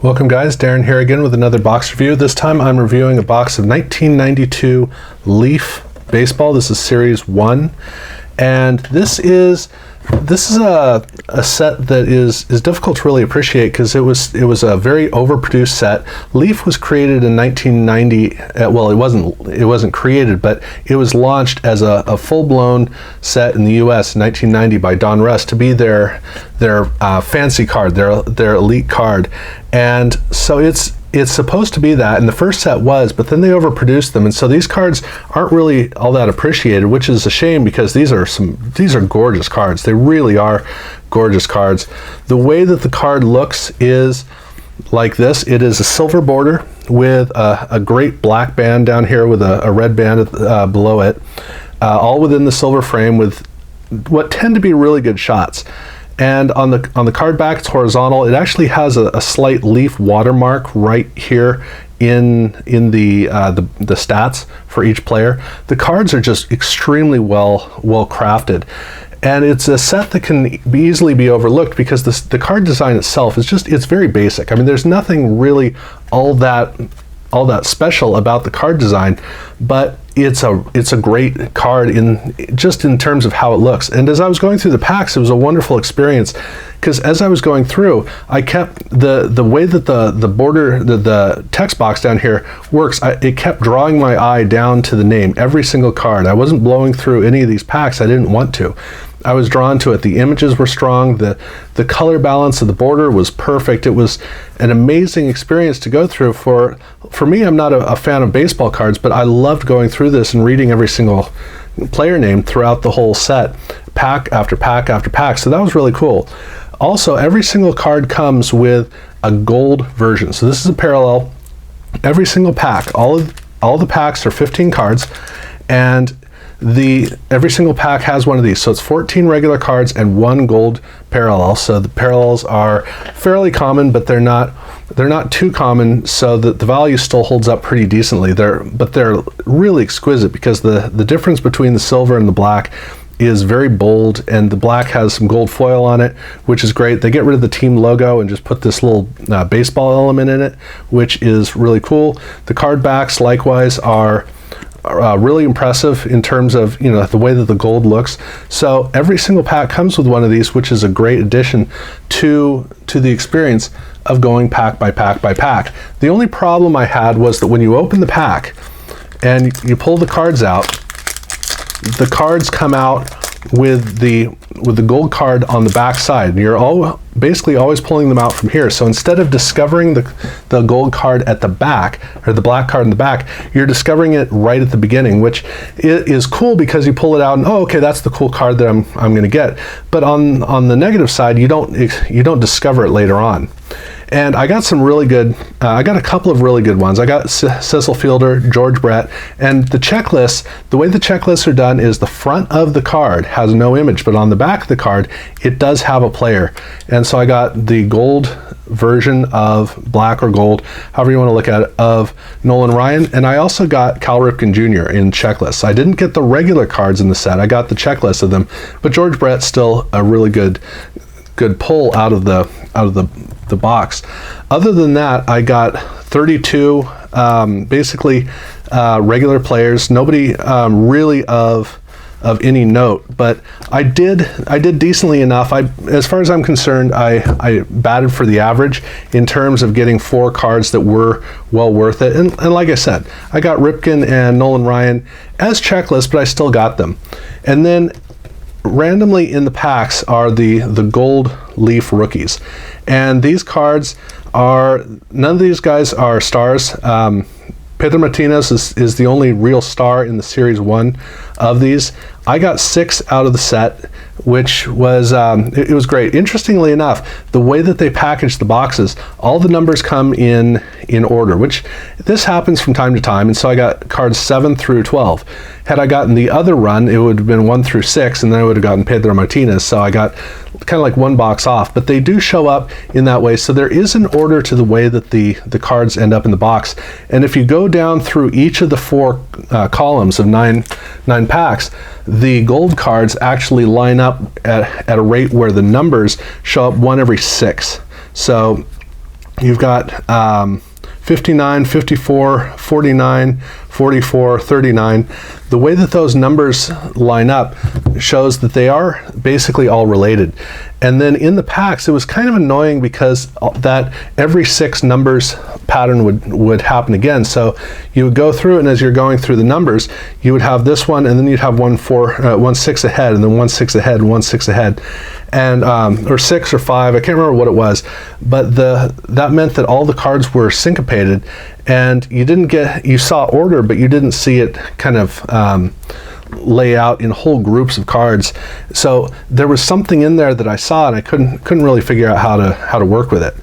Welcome guys, Darren here again with another box review. This time I'm reviewing a box of 1992 Leaf Baseball. This is Series 1, and this is a set that is difficult to really appreciate because it was a very overproduced set. Leaf was created in 1990. Well, it wasn't created, but it was launched as a full-blown set in the U.S. in 1990 by Don Russ to be their fancy card, their elite card, and so it's supposed to be that, and the first set was, but then they overproduced them, and so these cards aren't really all that appreciated, which is a shame because these are gorgeous cards. They really are gorgeous cards. The way that the card looks is like this. It is a silver border with a great black band down here with a red band below it, all within the silver frame with what tend to be really good shots. And on the card back, it's horizontal. It actually has a slight leaf watermark right here in the stats for each player. The cards are just extremely well crafted, and it's a set that can easily be overlooked because the card design itself is it's very basic. I mean, there's nothing really all that special about the card design, but it's a great card in terms of how it looks. And as I was going through the packs, it was a wonderful experience because as I was going through, I kept the way that the border, the text box down here works, it kept drawing my eye down to the name, every single card. I wasn't blowing through any of these packs. I didn't want to. I was drawn to it. The images were strong. The color balance of the border was perfect. It was an amazing experience to go through. For me, I'm not a fan of baseball cards, but I loved going through this and reading every single player name throughout the whole set, pack after pack after pack. So that was really cool. Also, every single card comes with a gold version. So this is a parallel. Every single pack, all the packs are 15 cards, and every single pack has one of these. So it's 14 regular cards and one gold parallel. So the parallels are fairly common, but they're not too common, so that the value still holds up pretty decently. They're really exquisite because the difference between the silver and the black is very bold, and the black has some gold foil on it, which is great. They get rid of the team logo and just put this little baseball element in it, which is really cool. The card backs likewise are really impressive in terms of the way that the gold looks. So every single pack comes with one of these, which is a great addition to the experience of going pack by pack by pack. The only problem I had was that when you open the pack and you pull the cards out, the cards come out with the gold card on the back side. You're basically always pulling them out from here. So instead of discovering the gold card at the back, or the black card in the back, you're discovering it right at the beginning, which is cool because you pull it out and, oh, okay, that's the cool card that I'm going to get. But on the negative side, you don't discover it later on. And I got some really good, I got a couple of really good ones. I got Cecil Fielder, George Brett, and the checklist, the way the checklists are done is the front of the card has no image, but on the back of the card, it does have a player. And so I got the gold version of black or gold, however you want to look at it, of Nolan Ryan, and I also got Cal Ripken Jr. in checklists. I didn't get the regular cards in the set. I got the checklist of them, but George Brett's still a really good pull out of the box. Other than that, I got 32 basically regular players, nobody really of any note, but I did decently enough. As far as I'm concerned, I batted for the average in terms of getting 4 cards that were well worth it. And like I said, I got Ripken and Nolan Ryan as checklists, but I still got them. And then randomly in the packs are the gold Leaf rookies, and these cards are, none of these guys are stars. Pedro Martinez is the only real star in the Series 1 of these. I got 6 out of the set, which was, it was great. Interestingly enough, the way that they package the boxes, all the numbers come in order, which this happens from time to time, and so I got cards 7 through 12. Had I gotten the other run, it would have been 1 through 6, and then I would have gotten Pedro Martinez, so I got kind of like one box off, but they do show up in that way, so there is an order to the way that the cards end up in the box. And if you go down through each of the 4 columns of nine packs, the gold cards actually line up at a rate where the numbers show up 1 every 6. So you've got 59, 54, 49, 44, 39. The way that those numbers line up shows that they are basically all related. And then in the packs, it was kind of annoying because that every 6 numbers pattern would happen again. So you would go through it, and as you're going through the numbers, you would have this one, and then you'd have 1 6 ahead, and then 1 6 ahead, 1 6 ahead, and or 6 or 5. I can't remember what it was, but that meant that all the cards were syncopated, and you saw order, but you didn't see it kind of lay out in whole groups of cards. So there was something in there that I saw, and I couldn't really figure out how to work with it.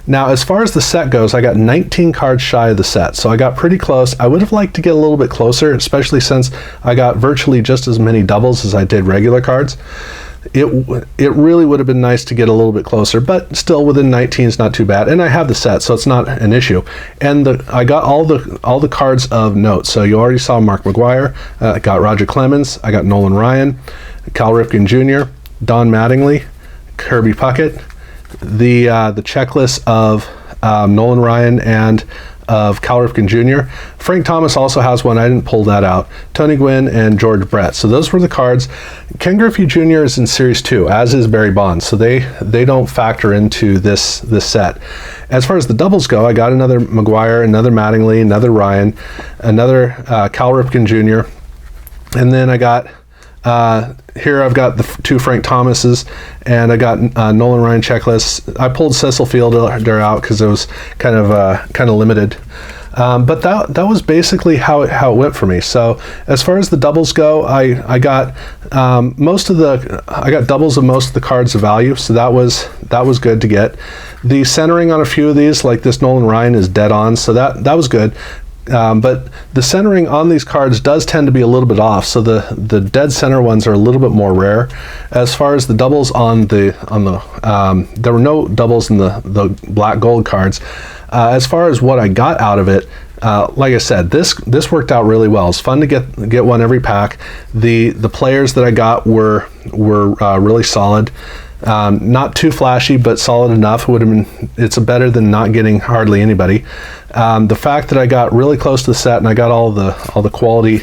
Now, as far as the set goes, I got 19 cards shy of the set, so I got pretty close. I would have liked to get a little bit closer, especially since I got virtually just as many doubles as I did regular cards. It really would have been nice to get a little bit closer, but still within 19 is not too bad. And I have the set, so it's not an issue. And I got all the cards of note. So you already saw Mark McGwire. I got Roger Clemens. I got Nolan Ryan, Cal Ripken Jr., Don Mattingly, Kirby Puckett. The checklist of Nolan Ryan and of Cal Ripken Jr. Frank Thomas also has one. I didn't pull that out. Tony Gwynn and George Brett. So those were the cards. Ken Griffey Jr. is in Series 2, as is Barry Bonds. So they don't factor into this set. As far as the doubles go, I got another McGwire, another Mattingly, another Ryan, another Cal Ripken Jr. And then I got here I've got the 2 Frank Thomases, and I got Nolan Ryan checklists. I pulled Cecil Fielder out because it was kind of limited, but that was basically how it went for me. So as far as the doubles go, I got I got doubles of most of the cards of value, so that was good to get. The centering on a few of these, like this Nolan Ryan, is dead on, so that was good. But the centering on these cards does tend to be a little bit off, so the dead center ones are a little bit more rare. As far as the doubles on the there were no doubles in the black gold cards. As far as what I got out of it, like I said, this worked out really well. It's fun to get one every pack. The players that I got were really solid. Not too flashy, but solid enough. It's better than not getting hardly anybody. The fact that I got really close to the set and I got all the quality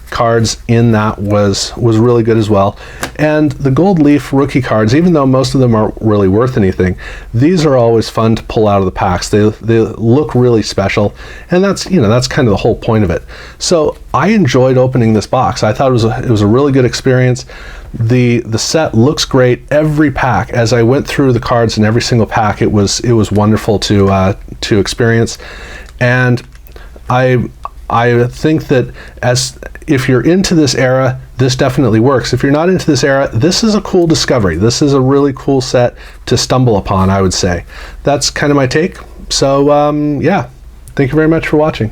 cards in that was really good as well. And the gold leaf rookie cards, even though most of them aren't really worth anything, these are always fun to pull out of the packs. They look really special, and that's kind of the whole point of it. So I enjoyed opening this box. I thought it was a really good experience. The set looks great every pack. As I went through the cards in every single pack, it was wonderful to experience. And I think that if you're into this era, this definitely works. If you're not into this era, this is a cool discovery. This is a really cool set to stumble upon, I would say. That's kind of my take. So yeah, thank you very much for watching.